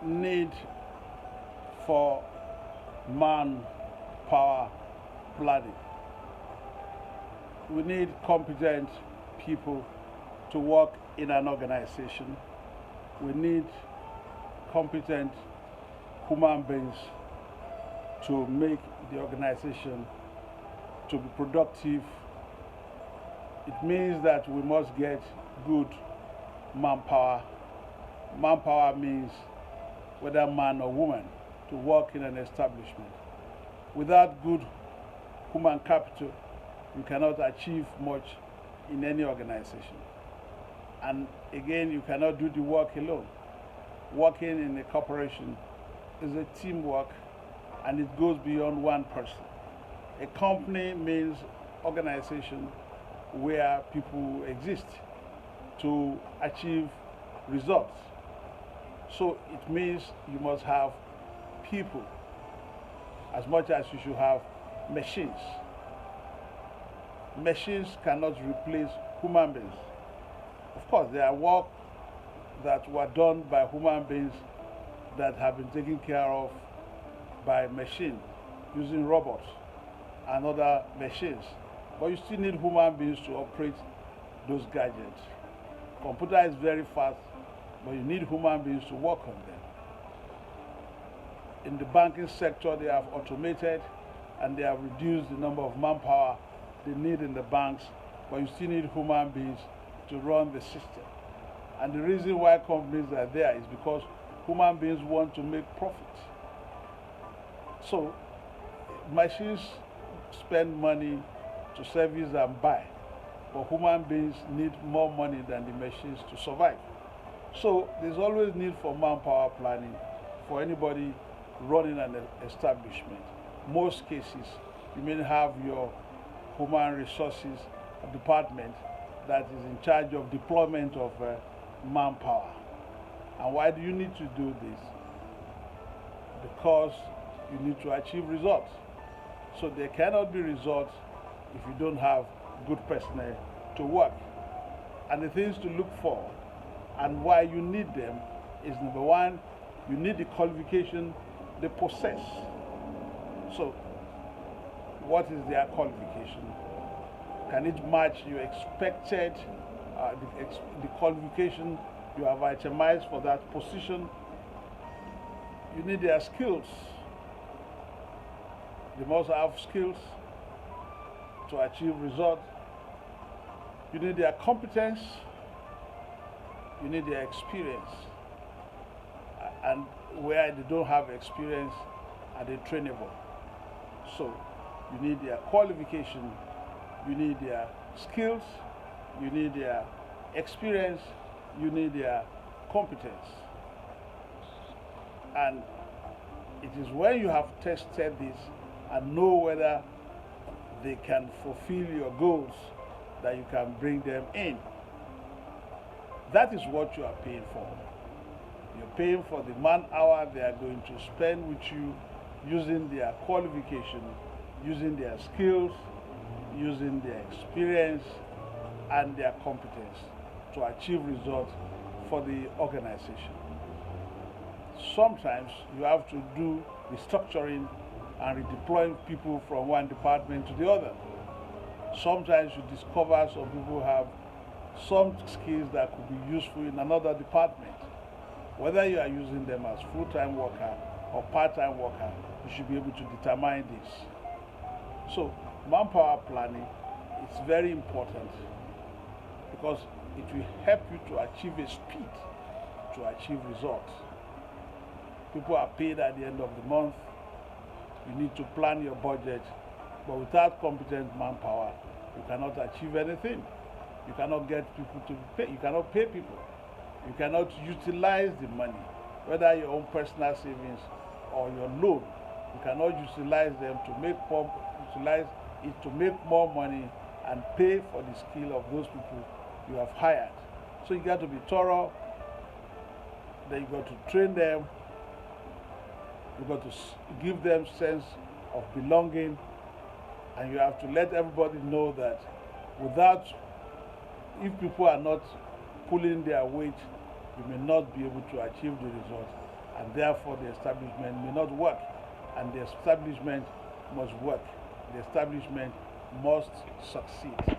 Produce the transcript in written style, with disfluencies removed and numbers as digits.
need for manpower planning. We need competent people to work in an organization. We need competent human beings to make the organization to be productive. It means that we must get good manpower. Manpower means whether man or woman to work in an establishment. Without good human capital, you cannot achieve much in any organization. And again, you cannot do the work alone. Working in a corporation is a teamwork, and it goes beyond one person. A company means organization where people exist to achieve results. So it means you must have people as much as you should have machines. Machines cannot replace human beings. Of course, there are work that were done by human beings that have been taken care of by machines using robots and other machines. But you still need human beings to operate those gadgets. Computer is very fast, but you need human beings to work on them. In the banking sector, they have automated and they have reduced the number of manpower they need in the banks, but you still need human beings to run the system. And the reason why companies are there is because human beings want to make profit. So machines spend money to service and buy, but human beings need more money than the machines to survive. So there's always need for manpower planning for anybody running an establishment. Most cases, you may have your human resources department that is in charge of deployment of manpower. And why do you need to do this? Because you need to achieve results. So there cannot be results if you don't have good personnel to work. And the things to look for and why you need them is number one, you need the qualification they possess. So what is their qualification? Can it match your expected, the qualification you have itemized for that position? You need their skills. They must have skills to achieve results. You need their competence. You need their experience. And where they don't have experience, are they trainable? So you need their qualification, you need their skills, you need their experience, you need their competence. And it is when you have tested this and know whether they can fulfill your goals that you can bring them in. That is what you are paying for. You're paying for the man hour they are going to spend with you, using their qualification, using their skills, using their experience and their competence to achieve results for the organization. Sometimes you have to do restructuring and redeploying people from one department to the other. Sometimes you discover some people have some skills that could be useful in another department. Whether you are using them as full-time worker or part-time worker, you should be able to determine this. So manpower planning is very important because it will help you to achieve a speed to achieve results. People are paid at the end of the month. You need to plan your budget, but without competent manpower, you cannot achieve anything. You cannot get people to pay. You cannot pay people. You cannot utilize the money, whether your own personal savings or your loan. You cannot utilize them to utilize it to make more money and pay for the skill of those people you have hired. So you got to be thorough. Then you got to train them. You got to give them sense of belonging, and you have to let everybody know that if people are not pulling their weight, you may not be able to achieve the result. and therefore the establishment may not work, and the establishment must work. The establishment must succeed.